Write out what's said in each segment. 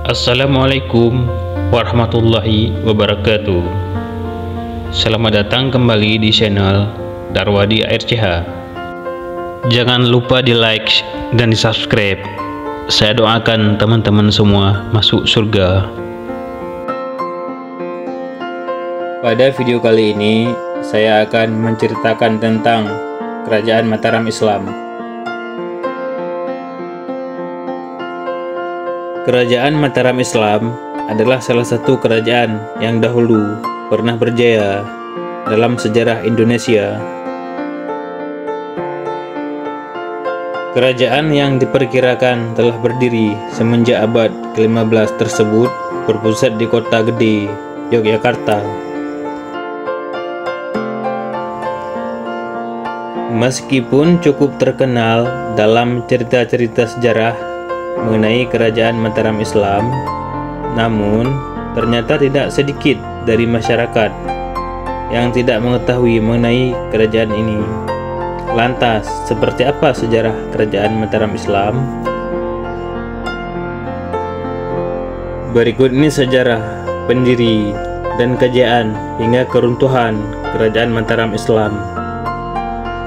Assalamualaikum warahmatullahi wabarakatuh. Selamat datang kembali di channel Darwadi ARCH. Jangan lupa di like dan di subscribe. Saya doakan teman-teman semua masuk surga. Pada video kali ini saya akan menceritakan tentang Kerajaan Mataram Islam. Kerajaan Mataram Islam adalah salah satu kerajaan yang dahulu pernah berjaya dalam sejarah Indonesia. Kerajaan yang diperkirakan telah berdiri semenjak abad ke-15 tersebut berpusat di Kota Gede, Yogyakarta. Meskipun cukup terkenal dalam cerita-cerita sejarah mengenai Kerajaan Mataram Islam, namun ternyata tidak sedikit dari masyarakat yang tidak mengetahui mengenai kerajaan ini. Lantas, seperti apa sejarah Kerajaan Mataram Islam? Berikut ini sejarah, pendiri, dan kejayaan hingga keruntuhan Kerajaan Mataram Islam.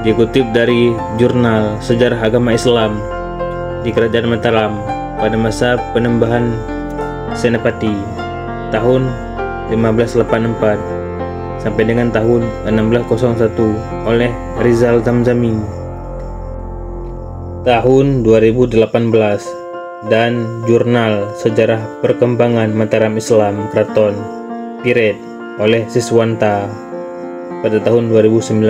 Dikutip dari Jurnal Sejarah Agama Islam di Kerajaan Mataram pada masa penembahan Senapati tahun 1584 sampai dengan tahun 1601 oleh Rizal Zamzami, tahun 2018, dan Jurnal Sejarah Perkembangan Mataram Islam Kraton Piret oleh Siswanta pada tahun 2019.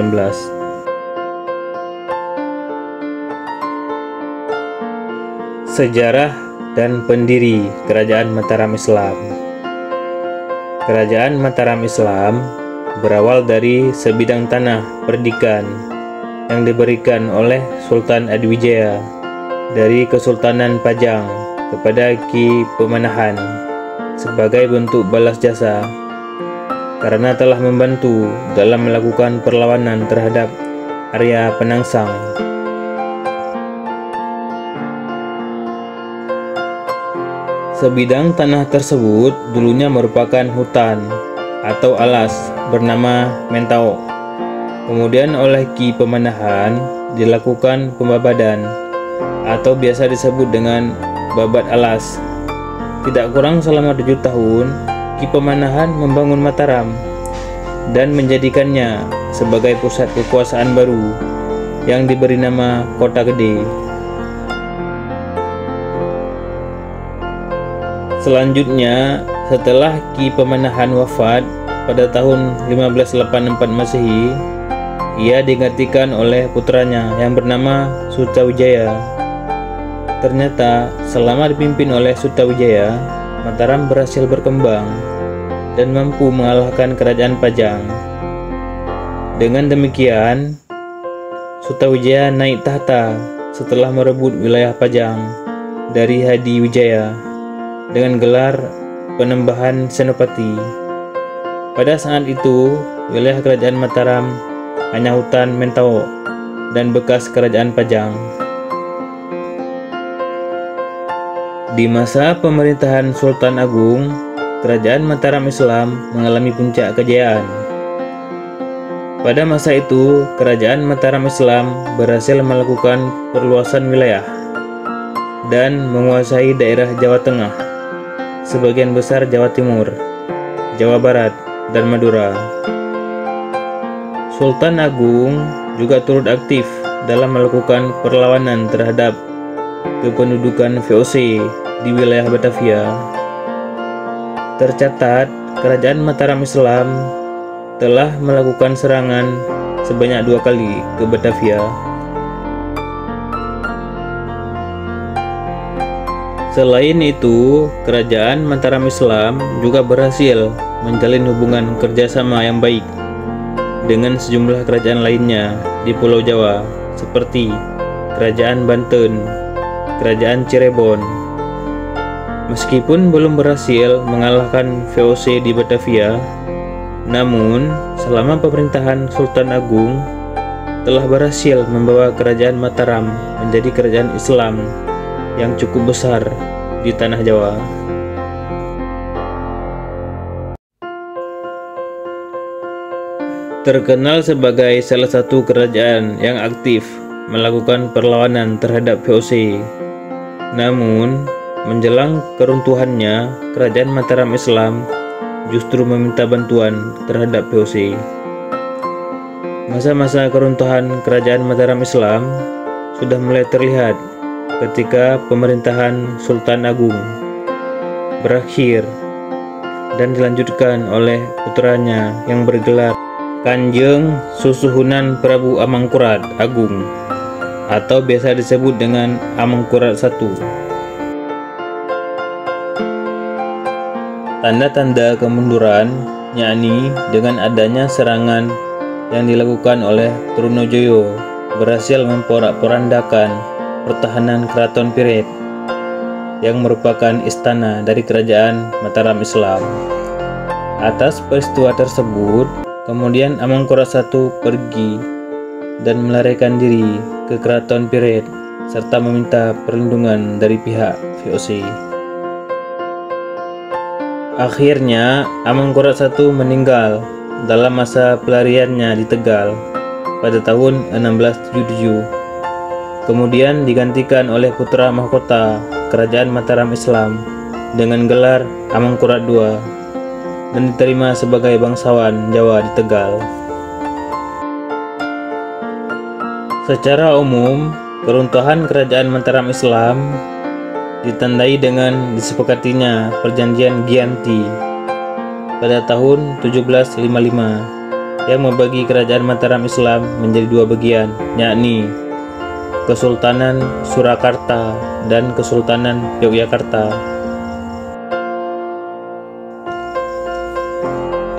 Sejarah dan pendiri Kerajaan Mataram Islam. Kerajaan Mataram Islam berawal dari sebidang tanah perdikan yang diberikan oleh Sultan Adiwijaya dari Kesultanan Pajang kepada Ki Pemanahan sebagai bentuk balas jasa karena telah membantu dalam melakukan perlawanan terhadap Arya Penangsang. Sebidang tanah tersebut dulunya merupakan hutan atau alas bernama Mentau. Kemudian oleh Ki Pemanahan dilakukan pembabadan atau biasa disebut dengan babat alas. Tidak kurang selama 7 tahun, Ki Pemanahan membangun Mataram dan menjadikannya sebagai pusat kekuasaan baru yang diberi nama Kota Gede. Selanjutnya, setelah Ki Pemanahan wafat pada tahun 1584 Masehi, ia digantikan oleh putranya yang bernama Sutawijaya. Ternyata, selama dipimpin oleh Sutawijaya, Mataram berhasil berkembang dan mampu mengalahkan kerajaan Pajang. Dengan demikian, Sutawijaya naik tahta setelah merebut wilayah Pajang dari Hadiwijaya dengan gelar Penembahan Senopati. Pada saat itu, wilayah kerajaan Mataram hanya hutan Mentau dan bekas kerajaan Pajang. Di masa pemerintahan Sultan Agung, Kerajaan Mataram Islam mengalami puncak kejayaan. Pada masa itu, Kerajaan Mataram Islam berhasil melakukan perluasan wilayah dan menguasai daerah Jawa Tengah, sebagian besar Jawa Timur, Jawa Barat, dan Madura. Sultan Agung juga turut aktif dalam melakukan perlawanan terhadap kependudukan VOC di wilayah Batavia. Tercatat, Kerajaan Mataram Islam telah melakukan serangan sebanyak 2 kali ke Batavia. Selain itu, Kerajaan Mataram Islam juga berhasil menjalin hubungan kerjasama yang baik dengan sejumlah kerajaan lainnya di Pulau Jawa seperti Kerajaan Banten, Kerajaan Cirebon. Meskipun belum berhasil mengalahkan VOC di Batavia, namun selama pemerintahan Sultan Agung telah berhasil membawa Kerajaan Mataram menjadi kerajaan Islam yang cukup besar di tanah Jawa. terkenal sebagai salah satu kerajaan yang aktif melakukan perlawanan terhadap VOC. Namun, menjelang keruntuhannya, kerajaan Mataram Islam justru meminta bantuan terhadap VOC. Masa-masa keruntuhan kerajaan Mataram Islam sudah mulai terlihat ketika pemerintahan Sultan Agung berakhir dan dilanjutkan oleh putranya yang bergelar Kanjeng Susuhunan Prabu Amangkurat Agung atau biasa disebut dengan Amangkurat I. Tanda-tanda kemunduran yakni dengan adanya serangan yang dilakukan oleh Trunojoyo berhasil memporak-porandakan pertahanan Keraton Piret yang merupakan istana dari kerajaan Mataram Islam. Atas peristiwa tersebut, kemudian Amangkurat I pergi dan melarikan diri ke Keraton Piret serta meminta perlindungan dari pihak VOC. Akhirnya, Amangkurat I meninggal dalam masa pelariannya di Tegal pada tahun 1677. Kemudian digantikan oleh putra mahkota kerajaan Mataram Islam dengan gelar Amangkurat II dan diterima sebagai bangsawan Jawa di Tegal. Secara umum, keruntuhan kerajaan Mataram Islam ditandai dengan disepakatinya Perjanjian Giyanti pada tahun 1755 yang membagi kerajaan Mataram Islam menjadi dua bagian, yakni Kesultanan Surakarta dan Kesultanan Yogyakarta.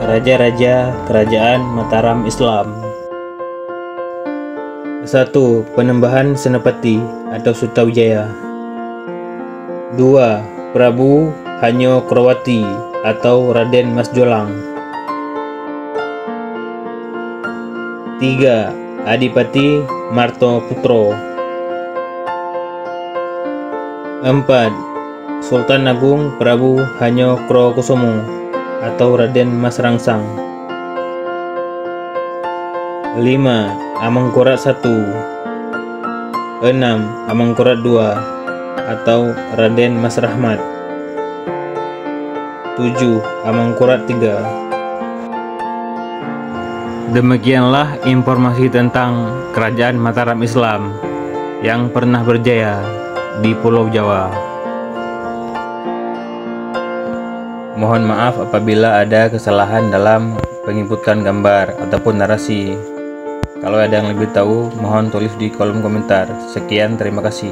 Raja-raja Kerajaan Mataram Islam. 1. Penembahan Senapati atau Sutawijaya. 2. Prabu Hanyo Krawati atau Raden Mas Jolang. 3. Adipati Martoputro. 4. Sultan Agung Prabu Hanyo Krokusumo atau Raden Mas Rangsang. 5. Amangkurat I. 6. Amangkurat II atau Raden Mas Rahmat. 7. Amangkurat III. Demikianlah informasi tentang kerajaan Mataram Islam yang pernah berjaya di Pulau Jawa. Mohon maaf apabila ada kesalahan dalam penginputan gambar ataupun narasi. Kalau ada yang lebih tahu, mohon tulis di kolom komentar. Sekian, terima kasih.